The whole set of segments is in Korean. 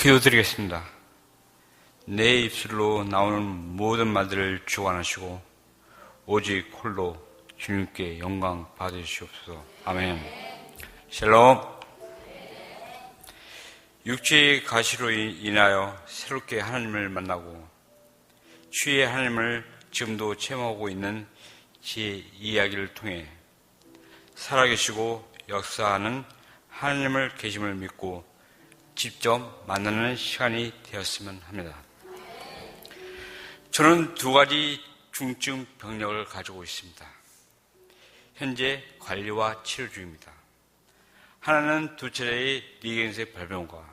기도드리겠습니다. 내 입술로 나오는 모든 말들을 주관하시고 오직 홀로 주님께 영광 받으시옵소서. 아멘. 샬롬. 육체의 가시로 인하여 새롭게 하나님을 만나고 주의 하나님을 지금도 체험하고 있는 제 이야기를 통해 살아계시고 역사하는 하나님을 계심을 믿고 직접 만나는 시간이 되었으면 합니다. 저는 두 가지 중증 병력을 가지고 있습니다. 현재 관리와 치료 중입니다. 하나는 두 차례의 뇌경색 발병과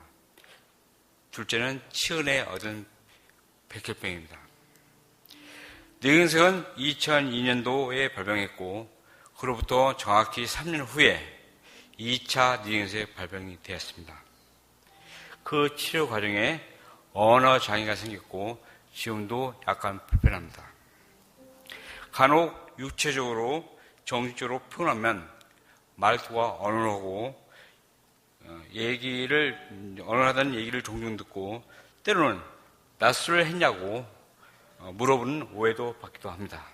둘째는 치은에 얻은 백혈병입니다. 뇌경색은 2002년도에 발병했고 그로부터 정확히 3년 후에 2차 뇌경색 발병이 되었습니다. 그 치료 과정에 언어 장애가 생겼고 지금도 약간 불편합니다. 간혹 육체적으로 정신적으로 피곤하면 말투가 어눌하고 어눌하다는 얘기를 종종 듣고 때로는 낯설을 했냐고 물어보는 오해도 받기도 합니다.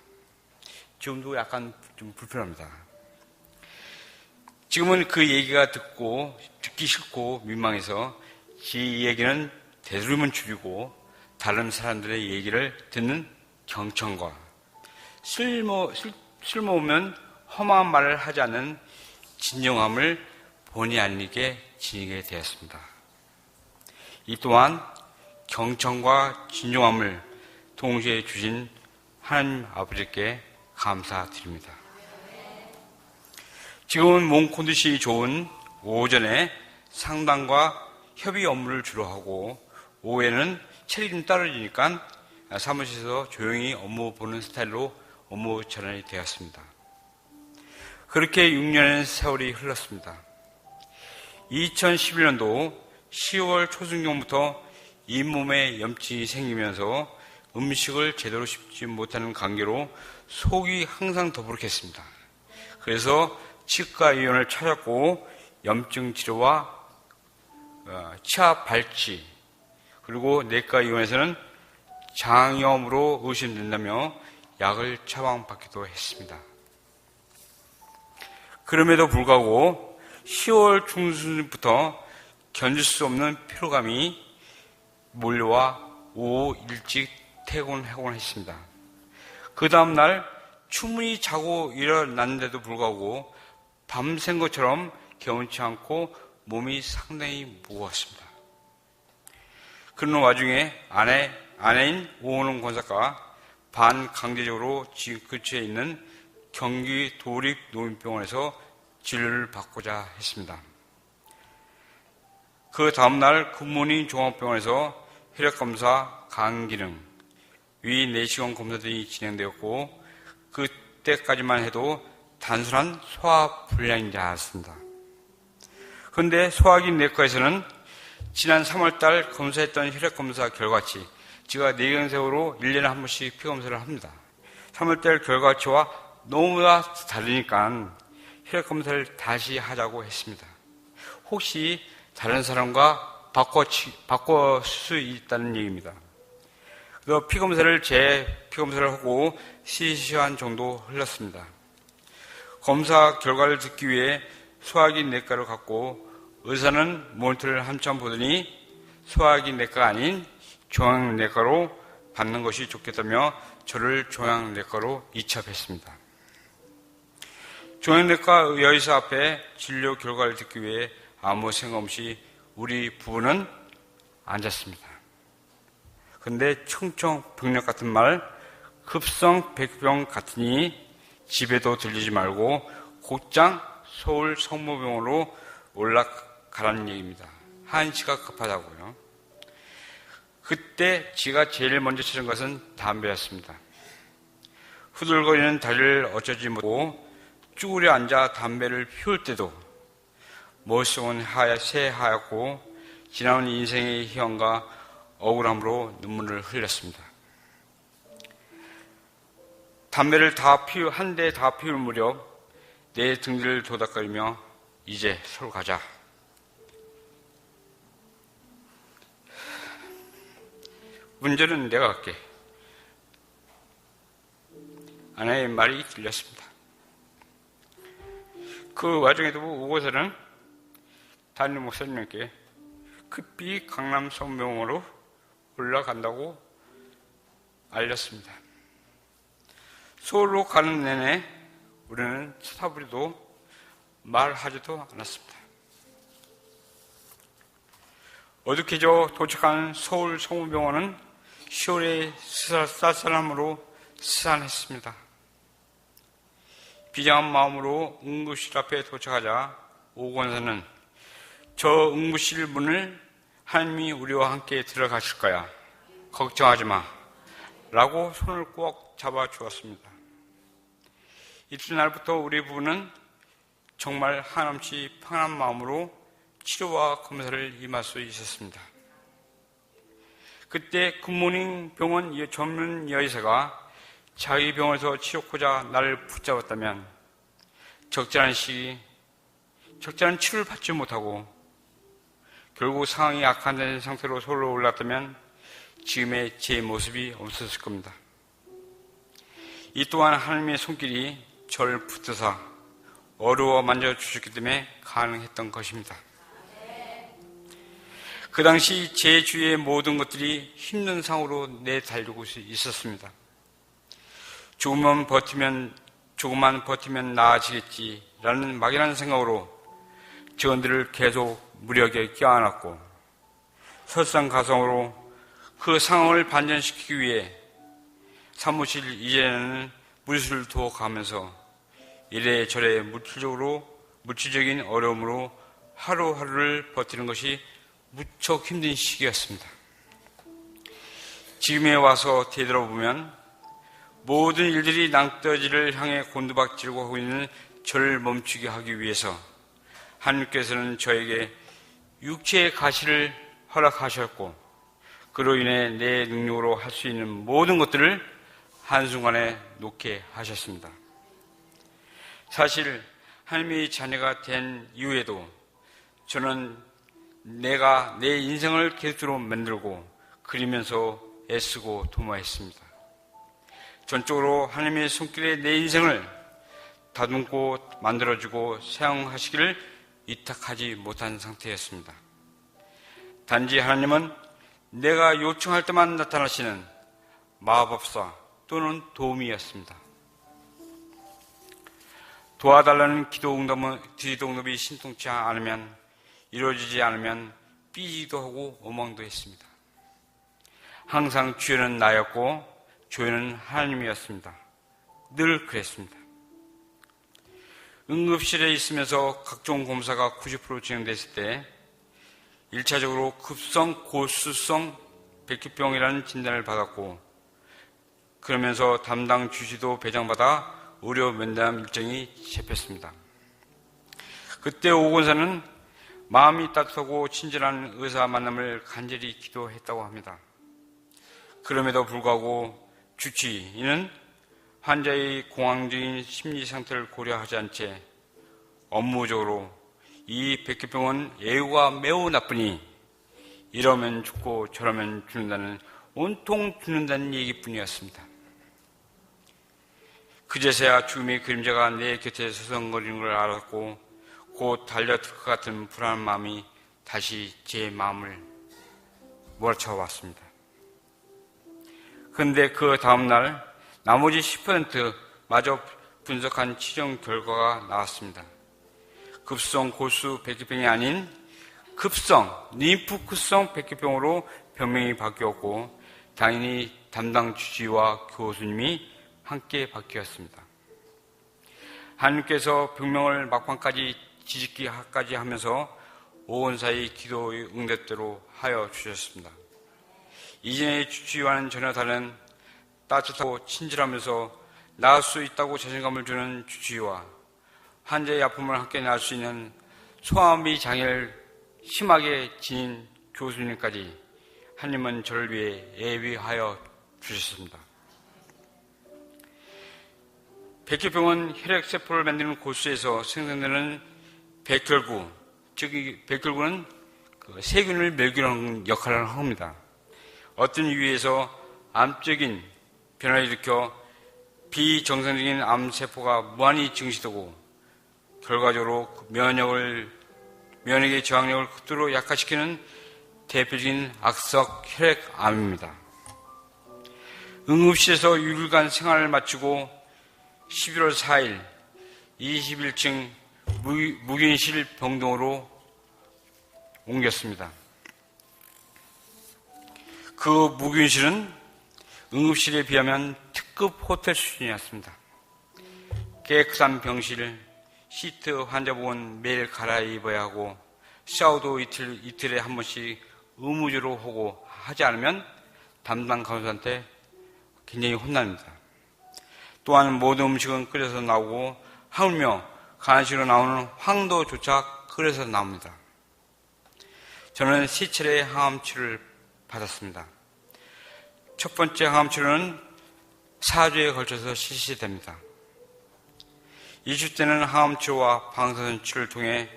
지금도 약간 좀 불편합니다. 지금은 그 얘기가 듣기 싫고 민망해서 제 얘기는 되도록이면 줄이고 다른 사람들의 얘기를 듣는 경청과 쓸모없는 험한 말을 하지 않는 진정함을 본의 아니게 지니게 되었습니다. 이 또한 경청과 진정함을 동시에 주신 하나님 아버지께 감사드립니다. 지금은 몸 컨디션이 좋은 오전에 상담과 협의 업무를 주로 하고 오후에는 체력이 좀 떨어지니까 사무실에서 조용히 업무 보는 스타일로 업무 전환이 되었습니다. 그렇게 6년의 세월이 흘렀습니다. 2011년도 10월 초중경부터 잇몸에 염증이 생기면서 음식을 제대로 씹지 못하는 관계로 속이 항상 더부룩했습니다. 그래서 치과의원을 찾았고 염증 치료와 치아 발치 그리고 내과의원에서는 장염으로 의심된다며 약을 처방받기도 했습니다. 그럼에도 불구하고 10월 중순부터 견딜 수 없는 피로감이 몰려와 오후 일찍 퇴근하곤 했습니다. 그 다음날 충분히 자고 일어났는데도 불구하고 밤샌 것처럼 개운치 않고 몸이 상당히 무거웠습니다. 그런 와중에 아내인 오은홍 권사가 반강제적으로 집 근처에 있는 경기 도립노인병원에서 진료를 받고자 했습니다. 그 다음날 굿모닝 종합병원에서 혈액검사, 간기능, 위 내시경 검사 등이 진행되었고 그때까지만 해도 단순한 소화불량이지 않았습니다. 그런데 소화기 내과에서는 지난 3월달 검사했던 혈액검사 결과치, 제가 뇌경색으로 1년에 한 번씩 피검사를 합니다. 3월달 결과치와 너무나 다르니까 혈액검사를 다시 하자고 했습니다. 혹시 다른 사람과 바꿔 수 있다는 얘기입니다. 그래서 제 피검사를 하고 3시간 정도 흘렀습니다. 검사 결과를 듣기 위해 소화기 내과를 갔고 의사는 모니터를 한참 보더니 소화기 내과가 아닌 종양내과로 받는 것이 좋겠다며 저를 종양내과로 이첩했습니다. 종양내과 여의사 앞에 진료 결과를 듣기 위해 아무 생각 없이 우리 부부는 앉았습니다. 그런데 청청병력 같은 말, 급성 백병 같으니 집에도 들리지 말고 곧장 서울 성모병원으로 올라가라는 얘기입니다. 한시가 급하다고요. 그때 제가 제일 먼저 찾은 것은 담배였습니다. 후들거리는 다리를 어쩌지 못하고 쭈그려 앉아 담배를 피울 때도 머릿속은 새하얗고 지나온 인생의 희망과 억울함으로 눈물을 흘렸습니다. 담배를 한 대 다 피울 무렵 내 등들을 도닥거리며 이제 서로 가자. 운전은 내가 할게. 아내의 말이 들렸습니다. 그 와중에도 오고서는 담임 목사님께 급히 강남 성병원으로 올라간다고 알렸습니다. 서울로 가는 내내 우리는 쳐다보지도 말하지도 않았습니다. 어둑해져 도착한 서울 성모병원은 10월의 쌀쌀함으로 스산했습니다. 비장한 마음으로 응급실 앞에 도착하자 오 권사는 저 응급실 문을 하나님이 우리와 함께 들어가실 거야. 걱정하지 마. 라고 손을 꼭 잡아주었습니다. 이튿날부터 우리 부부는 정말 한없이 편한 마음으로 치료와 검사를 임할 수 있었습니다. 그때 굿모닝 병원 전문 여의사가 자기 병원에서 치료하고자 나를 붙잡았다면 적절한 치료를 받지 못하고 결국 상황이 악화된 상태로 서울로 올랐다면 지금의 제 모습이 없었을 겁니다. 이 또한 하나님의 손길이 저를 붙드사 어루어 만져주셨기 때문에 가능했던 것입니다. 그 당시 제 주위의 모든 것들이 힘든 상으로 내달리고 있었습니다. 조금만 버티면 나아지겠지라는 막연한 생각으로 직원들을 계속 무력에 껴안았고 설상가상으로 그 상황을 반전시키기 위해 사무실 이전에는 물수를 두어가면서 이래저래 물질적인 어려움으로 하루하루를 버티는 것이 무척 힘든 시기였습니다. 지금에 와서 되돌아보면 모든 일들이 낭떠러지를 향해 곤두박질고 하고 있는 저를 멈추게 하기 위해서 하나님께서는 저에게 육체의 가시를 허락하셨고 그로 인해 내 능력으로 할 수 있는 모든 것들을 한순간에 놓게 하셨습니다. 사실 하나님의 자녀가 된 이후에도 저는 내가 내 인생을 계획대로 만들고 그리면서 애쓰고 도모했습니다. 전적으로 하나님의 손길에 내 인생을 다듬고 만들어주고 사용하시기를 위탁하지 못한 상태였습니다. 단지 하나님은 내가 요청할 때만 나타나시는 마법사 또는 도움이었습니다. 도와달라는 기도 응답이 신통치 않으면 이루어지지 않으면 삐지기도 하고 원망도 했습니다. 항상 주연은 나였고 조연은 하나님이었습니다. 늘 그랬습니다. 응급실에 있으면서 각종 검사가 90% 진행됐을 때 1차적으로 급성 고수성 백혈병이라는 진단을 받았고 그러면서 담당 주치도 배정받아 의료 면담 일정이 잡혔습니다. 그때 오 권사는 마음이 따뜻하고 친절한 의사 만남을 간절히 기도했다고 합니다. 그럼에도 불구하고 주치의는 환자의 공황적인 심리 상태를 고려하지 않은 채 업무적으로 이 백혈병은 예후가 매우 나쁘니 이러면 죽고 저러면 죽는다는 온통 죽는다는 얘기뿐이었습니다. 그제서야 죽음의 그림자가 내 곁에 서성거리는 걸 알았고 곧 달려들 것 같은 불안한 마음이 다시 제 마음을 몰아쳐왔습니다. 그런데 그 다음날 나머지 10%마저 분석한 치료 결과가 나왔습니다. 급성 고수 백혈병이 아닌 급성 림프구성 백혈병으로 병명이 바뀌었고 당연히 담당 주치의와 교수님이 함께 바뀌었습니다. 하나님께서 병명을 막판까지 뒤집기까지 하면서 오 권사의 기도의 응답대로 하여 주셨습니다. 이전의 주치의와는 전혀 다른 따뜻하고 친절하면서 나을 수 있다고 자신감을 주는 주치의와 환자의 아픔을 함께 나을 수 있는 소아마비 장애를 심하게 지닌 교수님까지 하나님은 저를 위해 예비하여 주셨습니다. 백혈병은 혈액세포를 만드는 고수에서 생성되는 백혈구, 즉 백혈구는 세균을 멸균하는 역할을 합니다. 어떤 이유에서 암적인 변화를 일으켜 비정상적인 암세포가 무한히 증식되고 결과적으로 면역의 저항력을 극도로 약화시키는 대표적인 악성 혈액암입니다. 응급실에서 6일간 생활을 마치고 11월 4일 21층 무균실 병동으로 옮겼습니다. 그 무균실은 응급실에 비하면 특급 호텔 수준이었습니다. 깨끗한 병실, 시트 환자복은 매일 갈아입어야 하고 샤워도 이틀에 한 번씩 의무적으로 하고 하지 않으면 담당 간호사한테 굉장히 혼납니다. 또한 모든 음식은 끓여서 나오고 하물며 간식으로 나오는 황도조차 끓여서 나옵니다. 저는 3차례 항암 치료를 받았습니다. 첫 번째 항암 치료는 4주에 걸쳐서 실시됩니다. 2주 때는 항암 치료와 방사선 치료를 통해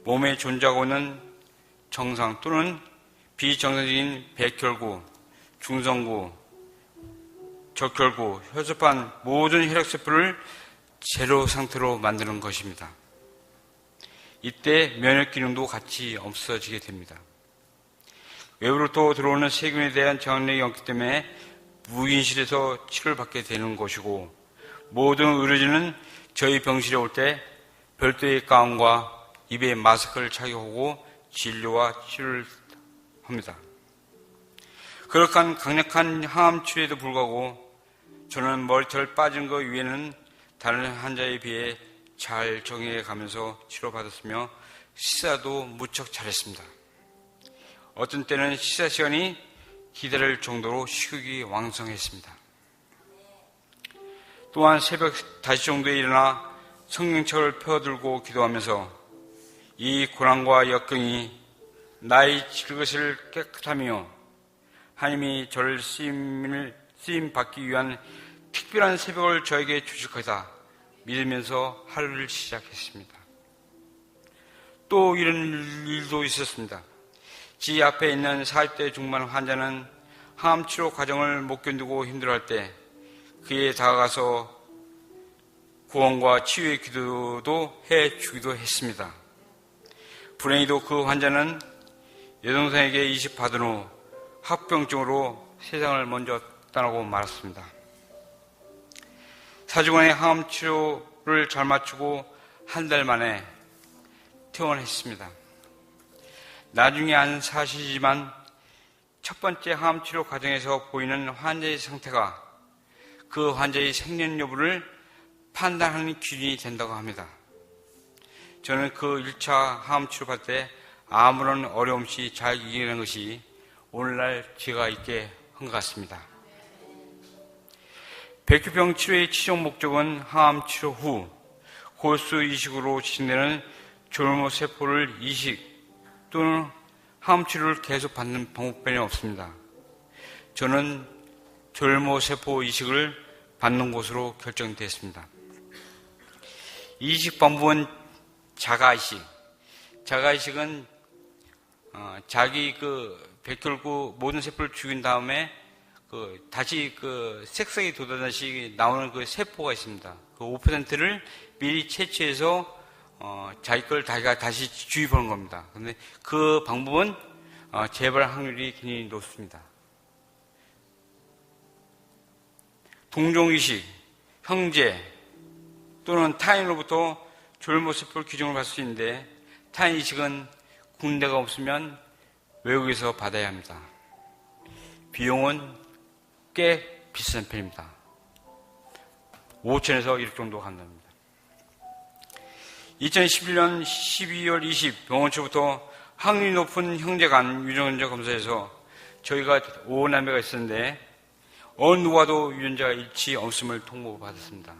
몸에 존재하고 있는 정상 또는 비정상적인 백혈구, 중성구, 적혈구, 혈소판 모든 혈액세포를 제로 상태로 만드는 것입니다. 이때 면역 기능도 같이 없어지게 됩니다. 외부로부터 들어오는 세균에 대한 저항력이 없기 때문에 무균실에서 치료를 받게 되는 것이고 모든 의료진은 저희 병실에 올 때 별도의 가운과 입에 마스크를 착용하고 진료와 치료를 합니다. 그렇게 강력한 항암 치료에도 불구하고 저는 머리털 빠진 것 위에는 다른 환자에 비해 잘 정리해 가면서 치료받았으며 식사도 무척 잘했습니다. 어떤 때는 식사 시간이 기다릴 정도로 식욕이 왕성했습니다. 또한 새벽 5시 정도에 일어나 성경책을 펴들고 기도하면서 이 고난과 역경이 나의 질것을 깨끗하며 하나님이 저를 쓰임 받기 위한 특별한 새벽을 저에게 주실 것이다 믿으면서 하루를 시작했습니다. 또 이런 일도 있었습니다. 지 앞에 있는 40대 중반 환자는 항암 치료 과정을 못 견디고 힘들어할 때 그에 다가가서 구원과 치유의 기도도 해주기도 했습니다. 불행히도 그 환자는 여동생에게 이식받은 후 합병증으로 세상을 먼저 떠나고 말았습니다. 사주간의 항암 치료를 잘 마치고 한 달 만에 퇴원했습니다. 나중에 한 사실이지만 첫 번째 항암 치료 과정에서 보이는 환자의 상태가 그 환자의 생년 여부를 판단하는 기준이 된다고 합니다. 저는 그 1차 항암 치료 받을 때 아무런 어려움 없이 잘 이겨낸 것이 오늘날 제가 있게 한 것 같습니다. 백혈병 치료의 최종 목적은 항암 치료 후 골수 이식으로 진행되는 졸모 세포를 이식 또는 항암 치료를 계속 받는 방법밖에 없습니다. 저는 졸모 세포 이식을 받는 곳으로 결정되었습니다. 이식 방법은 자가 이식. 자가 이식은 자기 백혈구 모든 세포를 죽인 다음에 다시 색성이 돋아다시 나오는 그 세포가 있습니다. 그 5%를 미리 채취해서 자기 걸 다시 주입하는 겁니다. 그런데 그 방법은 재발 확률이 굉장히 높습니다. 동종이식, 형제 또는 타인으로부터 졸모세포를 규정을 받을 수 있는데 타인 이식은 군대가 없으면 외국에서 받아야 합니다. 비용은 꽤 비싼 편입니다. 5천에서 1억 정도 간답니다. 2011년 12월 20 병원 측부터 확률이 높은 형제간 유전자 검사에서 저희가 5남매가 있었는데 어느 누구와도 유전자가 일치 없음을 통보받았습니다.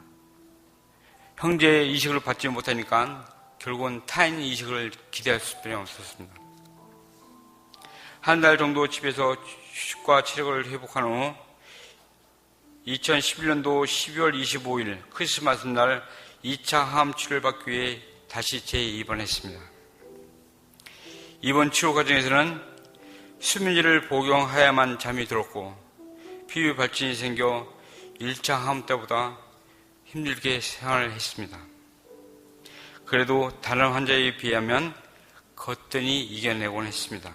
형제 이식을 받지 못하니까 결국은 타인 이식을 기대할 수밖에 없었습니다. 한 달 정도 집에서 휴식과 체력을 회복한 후 2011년도 12월 25일 크리스마스 날 2차 항암 치료를 받기 위해 다시 재입원했습니다. 이번 치료 과정에서는 수면제를 복용하야만 잠이 들었고 피부 발진이 생겨 1차 항암 때보다 힘들게 생활을 했습니다. 그래도 다른 환자에 비하면 거뜬히 이겨내곤 했습니다.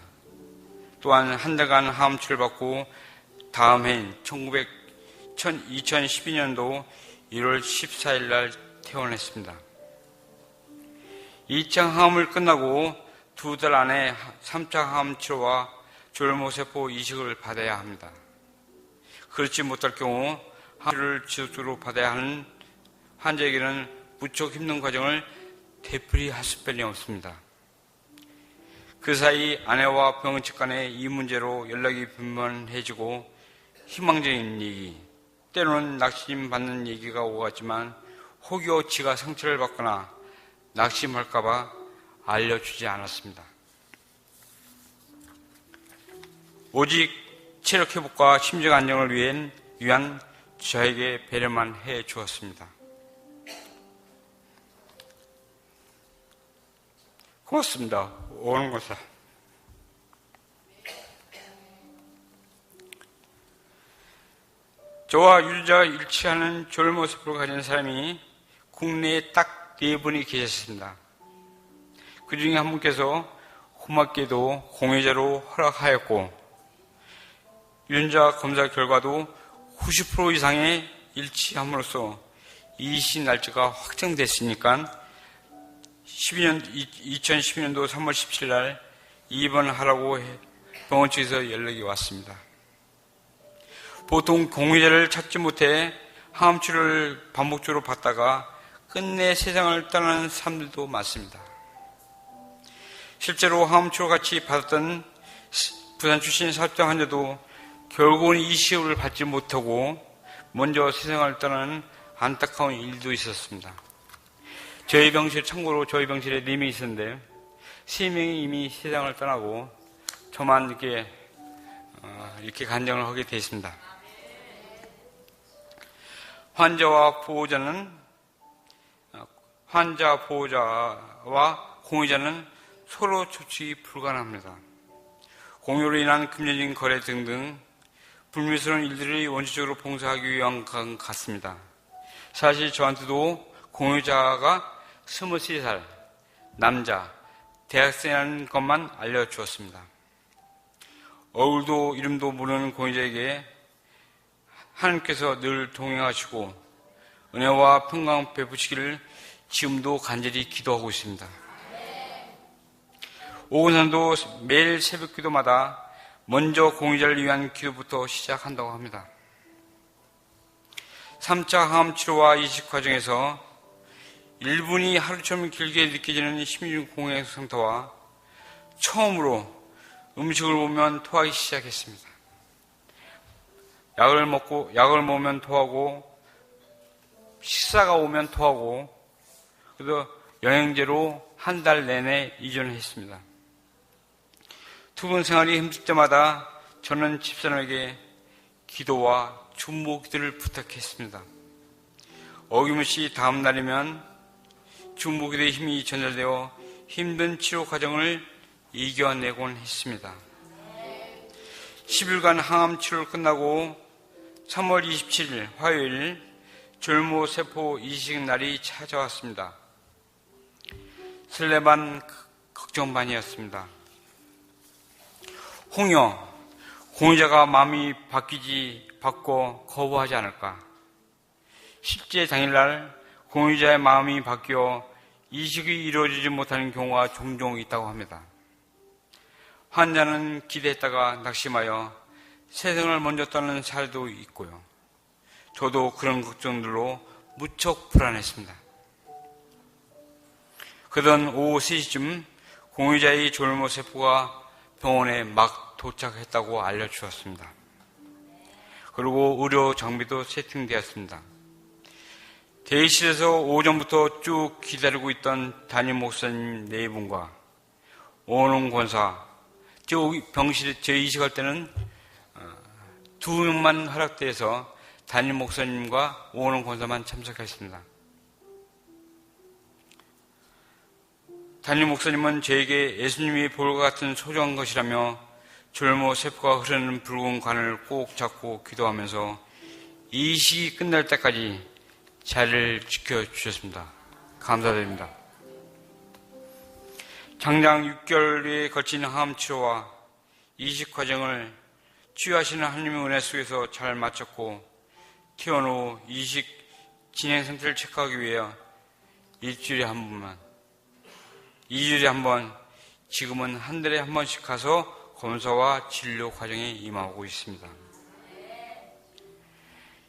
또한 한 달간 항암치료를 받고 다음 해인 2012년도 1월 14일 날 퇴원했습니다. 2차 항암을 끝나고 2달 안에 3차 항암 치료와 조혈모세포 이식을 받아야 합니다. 그렇지 못할 경우 항암치료를 지속적으로 받아야 하는 환자에게는 무척 힘든 과정을 되풀이할 수밖에 없습니다. 그 사이 아내와 병원 측 간에 이 문제로 연락이 분분해지고 희망적인 얘기, 때로는 낙심 받는 얘기가 오갔지만 혹여 지가 상처를 받거나 낙심할까봐 알려주지 않았습니다. 오직 체력 회복과 심정 안정을 위한 저에게 배려만 해 주었습니다. 고맙습니다. 오은고사. 저와 유전자가 일치하는 조혈모세포를 가진 사람이 국내에 딱 4분이 계셨습니다. 그 중에 한 분께서 고맙게도 공여자로 허락하였고 유전자 검사 결과도 90% 이상의 일치함으로써 이식 날짜가 확정됐으니까 2012년도 3월 17일 날 입원하라고 병원 측에서 연락이 왔습니다. 보통 공유자를 찾지 못해 항암치료를 반복적으로 받다가 끝내 세상을 떠나는 사람들도 많습니다. 실제로 항암치료 같이 받았던 부산 출신 사업자 환자도 결국은 이식을 받지 못하고 먼저 세상을 떠나는 안타까운 일도 있었습니다. 참고로 저희 병실에 4명이 있었는데 3명이 이미 세상을 떠나고 저만 이렇게 간증을 하게 되어 있습니다. 환자 보호자와 공유자는 서로 조직이 불가능합니다. 공유로 인한 금전적인 거래 등등 불미스러운 일들이 원칙적으로 봉사하기 위한 것 같습니다. 사실 저한테도 공유자가 23살 남자 대학생이라는 것만 알려주었습니다. 얼굴도 이름도 모르는 공유자에게 하나님께서 늘 동행하시고 은혜와 평강 베푸시기를 지금도 간절히 기도하고 있습니다. 오은산도 매일 새벽 기도마다 먼저 공유자를 위한 기도부터 시작한다고 합니다. 3차 항암 치료와 이식 과정에서 1분이 하루처럼 길게 느껴지는 심리적 공황 상태와 처음으로 음식을 보면 토하기 시작했습니다. 약을 먹으면 토하고 식사가 오면 토하고 그래서 영양제로 한 달 내내 이전했습니다. 투분 생활이 힘들 때마다 저는 집사람에게 기도와 중보기도를 부탁했습니다. 어김없이 다음 날이면 중보기도의 힘이 전달되어 힘든 치료 과정을 이겨내곤 했습니다. 10일간 항암 치료를 끝나고 3월 27일 화요일 조혈모세포 이식 날이 찾아왔습니다. 설레 반 걱정 반이었습니다. 홍여, 공유자가 마음이 바뀌고 거부하지 않을까? 실제 당일날 공유자의 마음이 바뀌어 이식이 이루어지지 못하는 경우가 종종 있다고 합니다. 환자는 기대했다가 낙심하여 세상을 먼저 떠나는 사례도 있고요. 저도 그런 걱정들로 무척 불안했습니다. 그러던 오후 3시쯤 공유자의 조혈모세포가 병원에 막 도착했다고 알려주었습니다. 그리고 의료 장비도 세팅되었습니다. 대기실에서 오전부터 쭉 기다리고 있던 담임 목사님 4분과 오은홍 권사, 병실에 저희 이식할 때는 2명만 허락돼서 담임 목사님과 오은홍 권사만 참석했습니다. 담임 목사님은 저에게 예수님이 볼과 같은 소중한 것이라며 졸모 세포가 흐르는 붉은 관을 꼭 잡고 기도하면서 이 시기 끝날 때까지 자리를 지켜주셨습니다. 감사드립니다. 장장 6개월에 걸친 항암 치료와 이식 과정을 치유하시는 하나님의 은혜 속에서 잘 마쳤고, 퇴원 후 이식 진행 상태를 체크하기 위해 일주일에 한 번만, 2주일에 한 번, 지금은 한 달에 한 번씩 가서 검사와 진료 과정에 임하고 있습니다.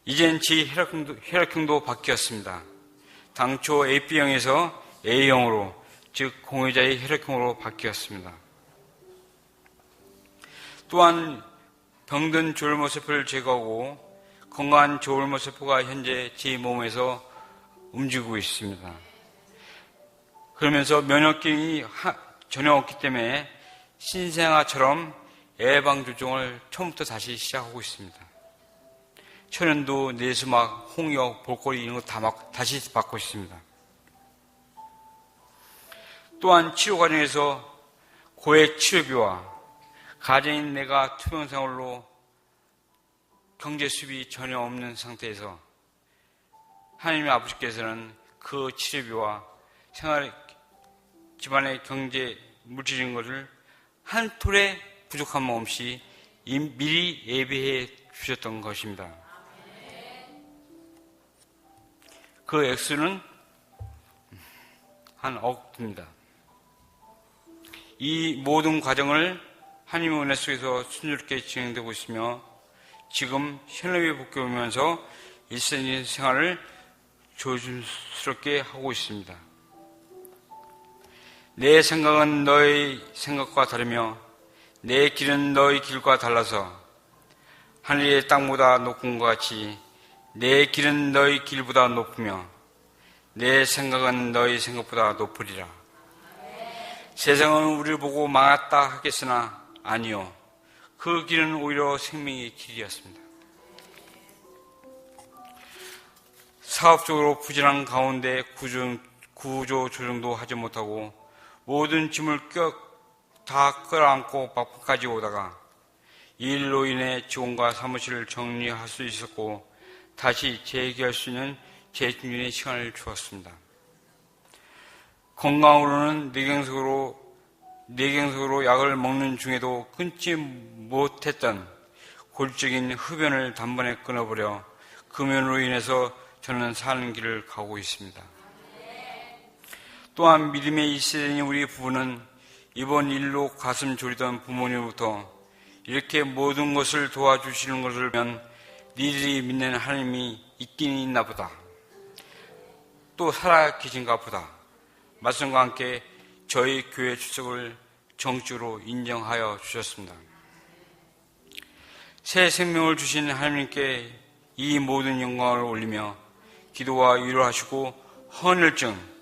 이젠 제 혈액형도 바뀌었습니다. 당초 AB형에서 A형으로, 즉 공유자의 혈액형으로 바뀌었습니다. 또한 병든 조혈모세포를 제거하고 건강한 조혈모세포가 현재 제 몸에서 움직이고 있습니다. 그러면서 면역력이 전혀 없기 때문에 신생아처럼 예방접종을 처음부터 다시 시작하고 있습니다. 천연두, 내수막, 홍역, 볼거리 이런 거 다 다시 받고 있습니다. 또한 치료 과정에서 고액 치료비와 가정인 내가 투병생활로 경제 수입이 전혀 없는 상태에서 하나님의 아버지께서는 그 치료비와 집안의 경제, 물질적인 것을 한 톨의 부족함 없이 미리 예비해 주셨던 것입니다. 그 액수는 한 억입니다. 이 모든 과정을 하나님의 은혜 속에서 순조롭게 진행되고 있으며 지금 현업에 복귀하면서 일상적인 생활을 조심스럽게 하고 있습니다. 내 생각은 너의 생각과 다르며 내 길은 너의 길과 달라서 하늘의 땅보다 높은 것 같이 내 길은 너의 길보다 높으며 내 생각은 너의 생각보다 높으리라. 세상은 우리를 보고 망했다 하겠으나 아니요, 그 길은 오히려 생명의 길이었습니다. 사업적으로 부진한 가운데 구조 조정도 하지 못하고 모든 짐을 다 끌어안고 막판까지 오다가 이 일로 인해 직원과 사무실을 정리할 수 있었고 다시 재개할 수 있는 재충전의 시간을 주었습니다. 건강으로는 뇌경색으로 약을 먹는 중에도 끊지 못했던 골적인 흡연을 단번에 끊어버려 금연으로 인해서 저는 사는 길을 가고 있습니다. 또한 믿음의 1세대인 우리 부부는 이번 일로 가슴 졸이던 부모님부터 이렇게 모든 것을 도와주시는 것을 보면 니들이 믿는 하나님이 있긴 있나 보다, 또 살아계신가 보다 말씀과 함께 저희 교회 출석을 정식으로 인정하여 주셨습니다. 새 생명을 주신 하나님께 이 모든 영광을 올리며 기도와 위로하시고 헌혈증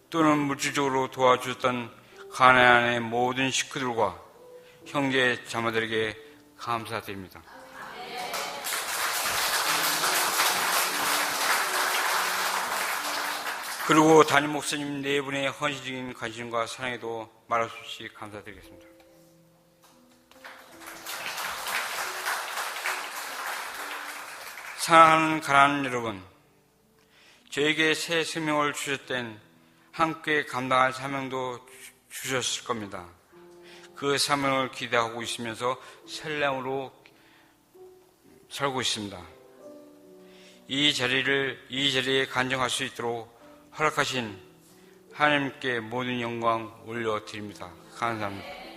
또는 물질적으로 도와주셨던 가나안의 모든 식구들과 형제 자매들에게 감사드립니다. 그리고 담임 목사님 네 분의 헌신적인 관심과 사랑에도 말할 수 없이 감사드리겠습니다. 사랑하는 가난한 여러분, 저에게 새 생명을 주셨던 함께 감당할 사명도 주셨을 겁니다. 그 사명을 기대하고 있으면서 설렘으로 살고 있습니다. 이 자리에 간증할 수 있도록 허락하신 하나님께 모든 영광 올려드립니다. 감사합니다.